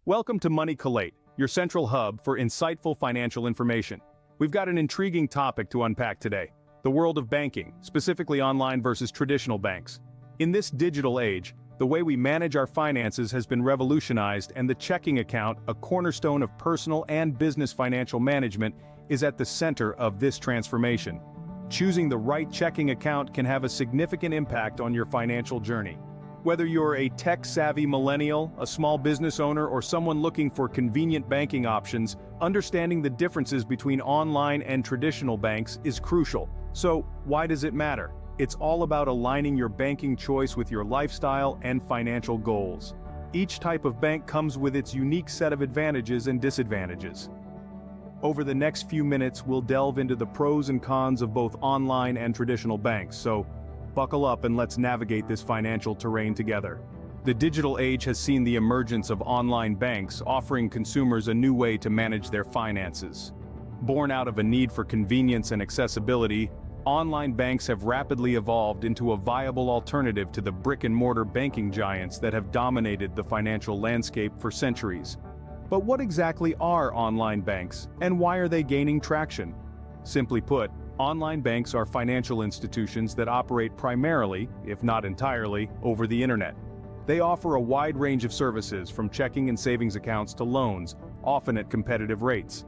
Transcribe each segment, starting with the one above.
Welcome to Money Collate, your central hub for insightful financial information. We've got an intriguing topic to unpack today: the world of banking, specifically online versus traditional banks. In this digital age, the way we manage our finances has been revolutionized, and the checking account, a cornerstone of personal and business financial management, is at the center of this transformation. Choosing the right checking account can have a significant impact on your financial journey. Whether you're a tech-savvy millennial, a small business owner, or someone looking for convenient banking options, understanding the differences between online and traditional banks is crucial. So, why does it matter? It's all about aligning your banking choice with your lifestyle and financial goals. Each type of bank comes with its unique set of advantages and disadvantages. Over the next few minutes, we'll delve into the pros and cons of both online and traditional banks, so buckle up and let's navigate this financial terrain together. The digital age has seen the emergence of online banks, offering consumers a new way to manage their finances. Born out of a need for convenience and accessibility, online banks have rapidly evolved into a viable alternative to the brick-and-mortar banking giants that have dominated the financial landscape for centuries. But what exactly are online banks, and why are they gaining traction? Simply put, online banks are financial institutions that operate primarily, if not entirely, over the internet. They offer a wide range of services, from checking and savings accounts to loans, often at competitive rates.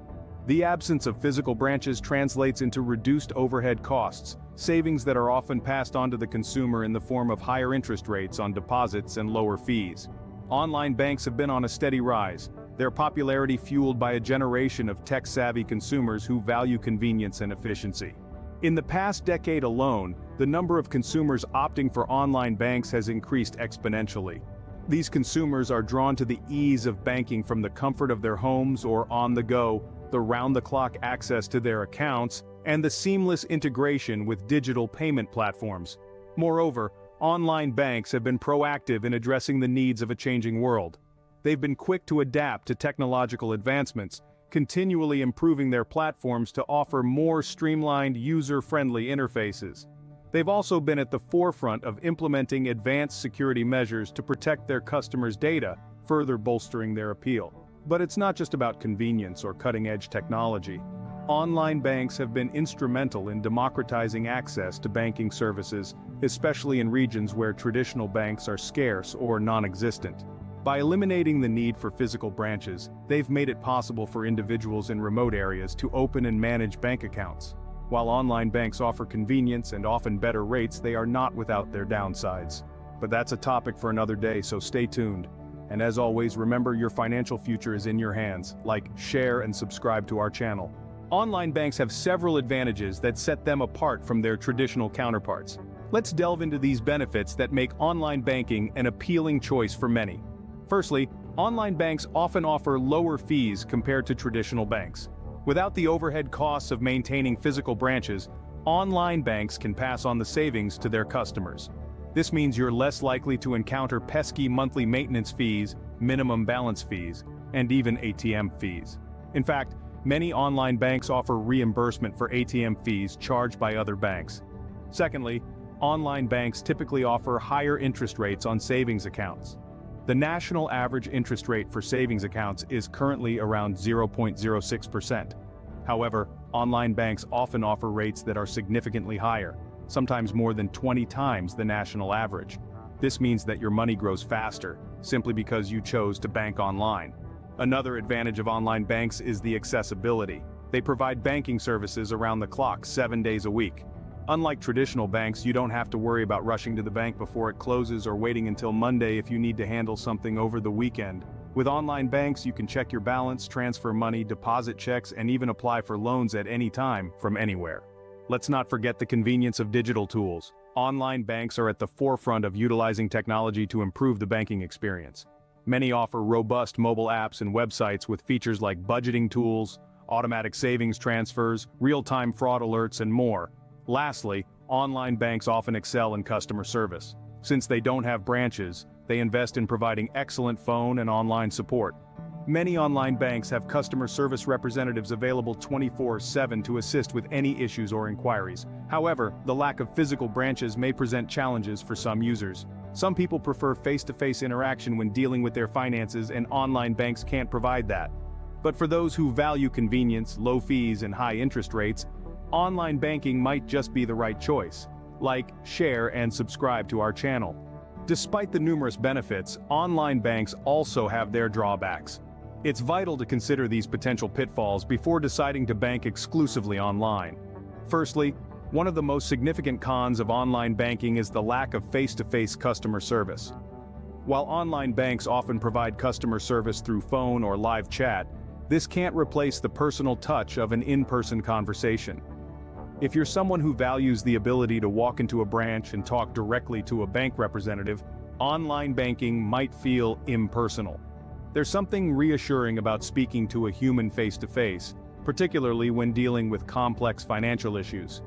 The absence of physical branches translates into reduced overhead costs, savings that are often passed on to the consumer in the form of higher interest rates on deposits and lower fees. Online banks have been on a steady rise, their popularity fueled by a generation of tech-savvy consumers who value convenience and efficiency. In the past decade alone, the number of consumers opting for online banks has increased exponentially. These consumers are drawn to the ease of banking from the comfort of their homes or on the go, the round-the-clock access to their accounts, and the seamless integration with digital payment platforms. Moreover, online banks have been proactive in addressing the needs of a changing world. They've been quick to adapt to technological advancements, continually improving their platforms to offer more streamlined, user-friendly interfaces. They've also been at the forefront of implementing advanced security measures to protect their customers' data, further bolstering their appeal. But it's not just about convenience or cutting-edge technology. Online banks have been instrumental in democratizing access to banking services, especially in regions where traditional banks are scarce or non-existent. By eliminating the need for physical branches, they've made it possible for individuals in remote areas to open and manage bank accounts. While online banks offer convenience and often better rates, they are not without their downsides. But that's a topic for another day, so stay tuned. And as always, remember, your financial future is in your hands. Like, share, and subscribe to our channel. Online banks have several advantages that set them apart from their traditional counterparts. Let's delve into these benefits that make online banking an appealing choice for many. Firstly, online banks often offer lower fees compared to traditional banks. Without the overhead costs of maintaining physical branches, online banks can pass on the savings to their customers. This means you're less likely to encounter pesky monthly maintenance fees, minimum balance fees, and even ATM fees. In fact, many online banks offer reimbursement for ATM fees charged by other banks. Secondly, online banks typically offer higher interest rates on savings accounts. The national average interest rate for savings accounts is currently around 0.06%. However, online banks often offer rates that are significantly higher, sometimes more than 20 times the national average. This means that your money grows faster, simply because you chose to bank online. Another advantage of online banks is the accessibility. They provide banking services around the clock, 7 days a week. Unlike traditional banks, you don't have to worry about rushing to the bank before it closes or waiting until Monday if you need to handle something over the weekend. With online banks, you can check your balance, transfer money, deposit checks, and even apply for loans at any time, from anywhere. Let's not forget the convenience of digital tools. Online banks are at the forefront of utilizing technology to improve the banking experience. Many offer robust mobile apps and websites with features like budgeting tools, automatic savings transfers, real-time fraud alerts, and more. Lastly, online banks often excel in customer service. Since they don't have branches, they invest in providing excellent phone and online support. Many online banks have customer service representatives available 24/7 to assist with any issues or inquiries. However, the lack of physical branches may present challenges for some users. Some people prefer face-to-face interaction when dealing with their finances, and online banks can't provide that. But for those who value convenience, low fees, and high interest rates, online banking might just be the right choice. Like, share, and subscribe to our channel. Despite the numerous benefits, online banks also have their drawbacks. It's vital to consider these potential pitfalls before deciding to bank exclusively online. Firstly, one of the most significant cons of online banking is the lack of face-to-face customer service. While online banks often provide customer service through phone or live chat, this can't replace the personal touch of an in-person conversation. If you're someone who values the ability to walk into a branch and talk directly to a bank representative, online banking might feel impersonal. There's something reassuring about speaking to a human face-to-face, particularly when dealing with complex financial issues.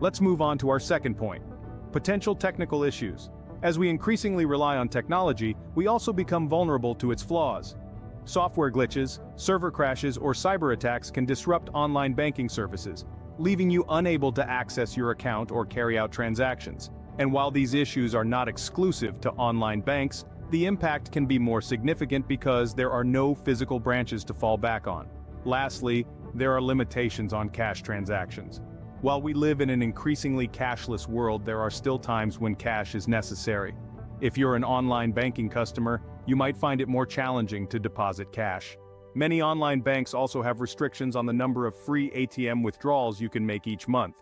Let's move on to our second point: potential technical issues. As we increasingly rely on technology, we also become vulnerable to its flaws. Software glitches, server crashes, or cyber attacks can disrupt online banking services, leaving you unable to access your account or carry out transactions. And while these issues are not exclusive to online banks, the impact can be more significant because there are no physical branches to fall back on. Lastly, there are limitations on cash transactions. While we live in an increasingly cashless world, there are still times when cash is necessary. If you're an online banking customer, you might find it more challenging to deposit cash. Many online banks also have restrictions on the number of free ATM withdrawals you can make each month.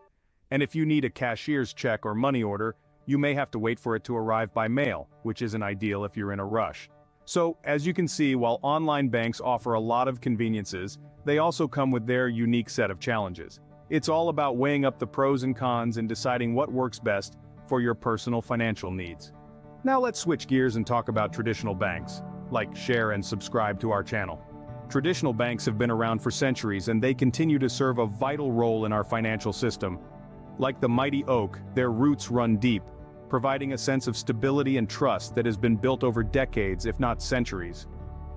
And if you need a cashier's check or money order, you may have to wait for it to arrive by mail, which isn't ideal if you're in a rush. So, as you can see, while online banks offer a lot of conveniences, they also come with their unique set of challenges. It's all about weighing up the pros and cons and deciding what works best for your personal financial needs. Now let's switch gears and talk about traditional banks. Like, share, and subscribe to our channel. Traditional banks have been around for centuries, and they continue to serve a vital role in our financial system. Like the mighty oak, their roots run deep, providing a sense of stability and trust that has been built over decades, if not centuries.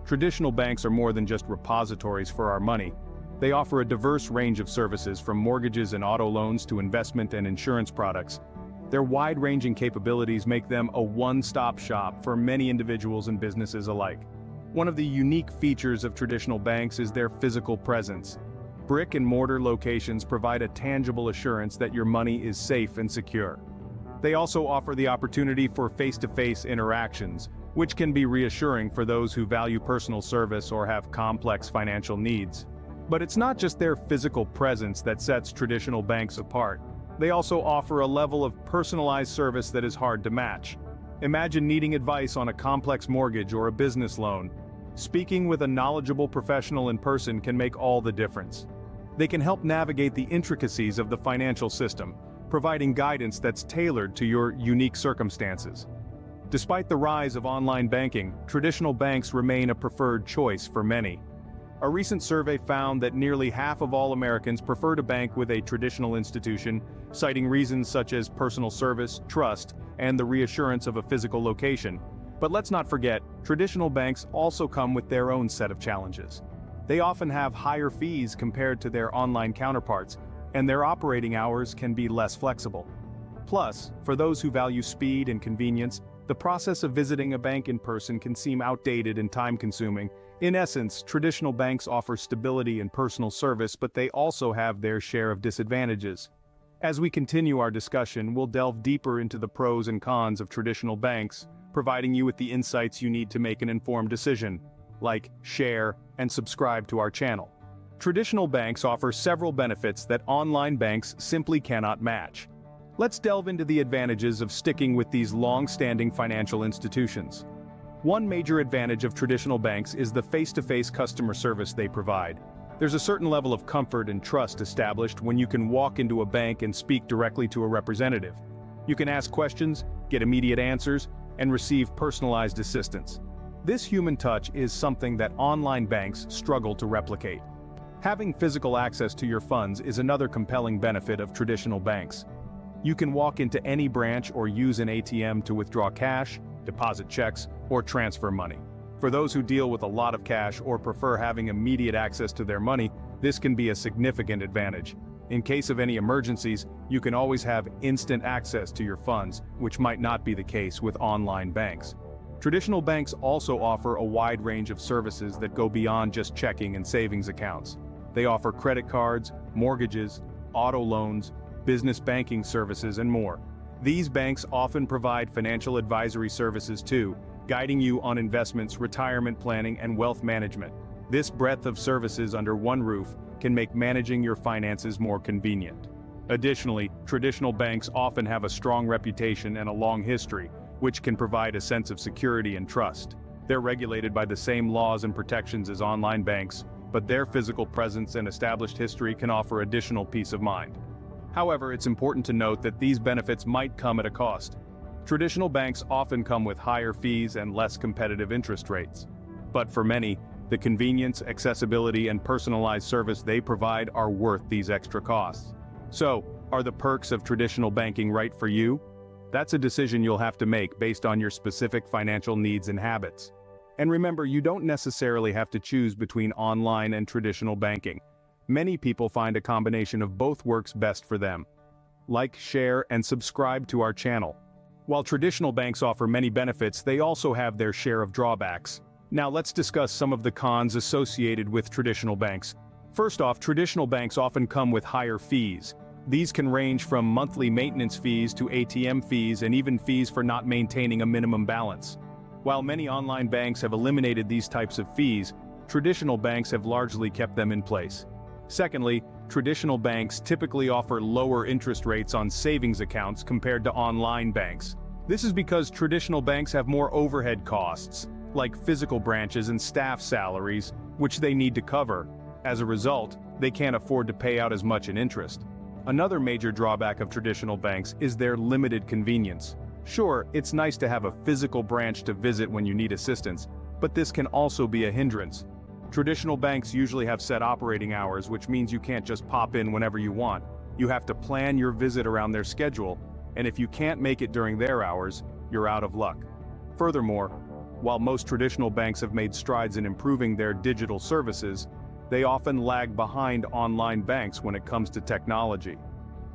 Traditional banks are more than just repositories for our money. They offer a diverse range of services, from mortgages and auto loans to investment and insurance products. Their wide-ranging capabilities make them a one-stop shop for many individuals and businesses alike. One of the unique features of traditional banks is their physical presence. Brick-and-mortar locations provide a tangible assurance that your money is safe and secure. They also offer the opportunity for face-to-face interactions, which can be reassuring for those who value personal service or have complex financial needs. But it's not just their physical presence that sets traditional banks apart. They also offer a level of personalized service that is hard to match. Imagine needing advice on a complex mortgage or a business loan. Speaking with a knowledgeable professional in person can make all the difference. They can help navigate the intricacies of the financial system, providing guidance that's tailored to your unique circumstances. Despite the rise of online banking, traditional banks remain a preferred choice for many. A recent survey found that nearly half of all Americans prefer to bank with a traditional institution, citing reasons such as personal service, trust, and the reassurance of a physical location. But let's not forget, traditional banks also come with their own set of challenges. They often have higher fees compared to their online counterparts, and their operating hours can be less flexible. Plus, for those who value speed and convenience, the process of visiting a bank in person can seem outdated and time-consuming. In essence, traditional banks offer stability and personal service, but they also have their share of disadvantages. As we continue our discussion, we'll delve deeper into the pros and cons of traditional banks, providing you with the insights you need to make an informed decision. Like, share, and subscribe to our channel. Traditional banks offer several benefits that online banks simply cannot match. Let's delve into the advantages of sticking with these long-standing financial institutions. One major advantage of traditional banks is the face-to-face customer service they provide. There's a certain level of comfort and trust established when you can walk into a bank and speak directly to a representative. You can ask questions, get immediate answers, and receive personalized assistance. This human touch is something that online banks struggle to replicate. Having physical access to your funds is another compelling benefit of traditional banks. You can walk into any branch or use an ATM to withdraw cash, deposit checks, or transfer money. For those who deal with a lot of cash or prefer having immediate access to their money, this can be a significant advantage. In case of any emergencies, you can always have instant access to your funds, which might not be the case with online banks. Traditional banks also offer a wide range of services that go beyond just checking and savings accounts. They offer credit cards, mortgages, auto loans, business banking services, and more. These banks often provide financial advisory services too, guiding you on investments, retirement planning, and wealth management. This breadth of services under one roof can make managing your finances more convenient. Additionally, traditional banks often have a strong reputation and a long history, which can provide a sense of security and trust. They're regulated by the same laws and protections as online banks, but their physical presence and established history can offer additional peace of mind. However, it's important to note that these benefits might come at a cost. Traditional banks often come with higher fees and less competitive interest rates. But for many, the convenience, accessibility, and personalized service they provide are worth these extra costs. So, are the perks of traditional banking right for you? That's a decision you'll have to make based on your specific financial needs and habits. And remember, you don't necessarily have to choose between online and traditional banking. Many people find a combination of both works best for them. Like, share, and subscribe to our channel. While traditional banks offer many benefits, they also have their share of drawbacks. Now let's discuss some of the cons associated with traditional banks. First off, traditional banks often come with higher fees. These can range from monthly maintenance fees to ATM fees and even fees for not maintaining a minimum balance. While many online banks have eliminated these types of fees, traditional banks have largely kept them in place. Secondly, traditional banks typically offer lower interest rates on savings accounts compared to online banks. This is because traditional banks have more overhead costs, like physical branches and staff salaries, which they need to cover. As a result, they can't afford to pay out as much in interest. Another major drawback of traditional banks is their limited convenience. Sure, it's nice to have a physical branch to visit when you need assistance, but this can also be a hindrance. Traditional banks usually have set operating hours, which means you can't just pop in whenever you want. You have to plan your visit around their schedule, and if you can't make it during their hours, you're out of luck. Furthermore, while most traditional banks have made strides in improving their digital services, they often lag behind online banks when it comes to technology.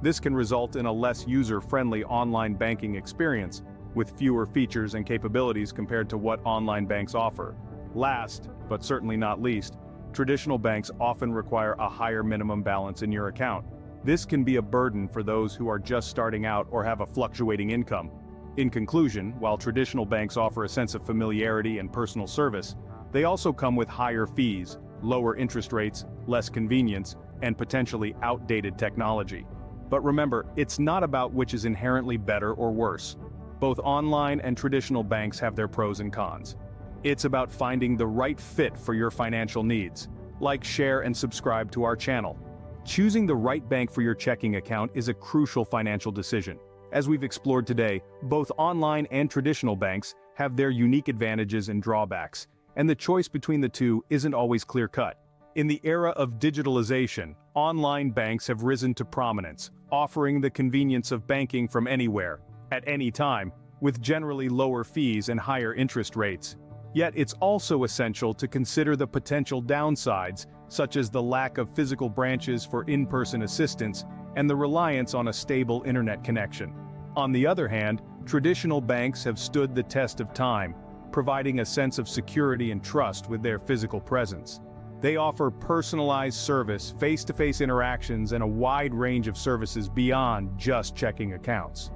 This can result in a less user-friendly online banking experience, with fewer features and capabilities compared to what online banks offer. Last, but certainly not least, traditional banks often require a higher minimum balance in your account. This can be a burden for those who are just starting out or have a fluctuating income. In conclusion, while traditional banks offer a sense of familiarity and personal service, they also come with higher fees, lower interest rates, less convenience, and potentially outdated technology. But remember, it's not about which is inherently better or worse. Both online and traditional banks have their pros and cons. It's about finding the right fit for your financial needs. Like, share, and subscribe to our channel. Choosing the right bank for your checking account is a crucial financial decision. As we've explored today, both online and traditional banks have their unique advantages and drawbacks, and the choice between the two isn't always clear-cut. In the era of digitalization, online banks have risen to prominence, offering the convenience of banking from anywhere, at any time, with generally lower fees and higher interest rates. Yet it's also essential to consider the potential downsides, such as the lack of physical branches for in-person assistance and the reliance on a stable internet connection. On the other hand, traditional banks have stood the test of time, providing a sense of security and trust with their physical presence. They offer personalized service, face-to-face interactions, and a wide range of services beyond just checking accounts.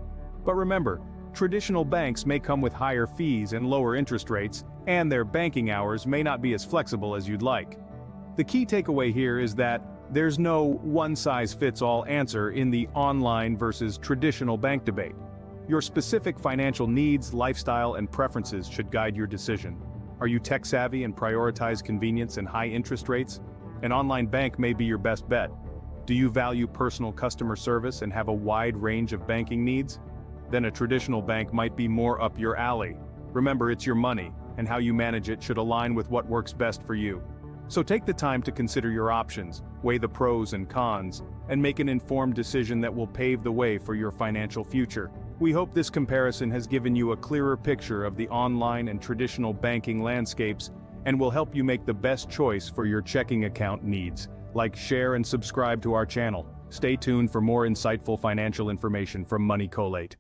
But remember, traditional banks may come with higher fees and lower interest rates, and their banking hours may not be as flexible as you'd like. The key takeaway here is that there's no one-size-fits-all answer in the online versus traditional bank debate. Your specific financial needs, lifestyle, and preferences should guide your decision. Are you tech-savvy and prioritize convenience and high interest rates? An online bank may be your best bet. Do you value personal customer service and have a wide range of banking needs? Then a traditional bank might be more up your alley. Remember, it's your money, and how you manage it should align with what works best for you. So take the time to consider your options, weigh the pros and cons, and make an informed decision that will pave the way for your financial future. We hope this comparison has given you a clearer picture of the online and traditional banking landscapes and will help you make the best choice for your checking account needs. Like, share, and subscribe to our channel. Stay tuned for more insightful financial information from Money Collate.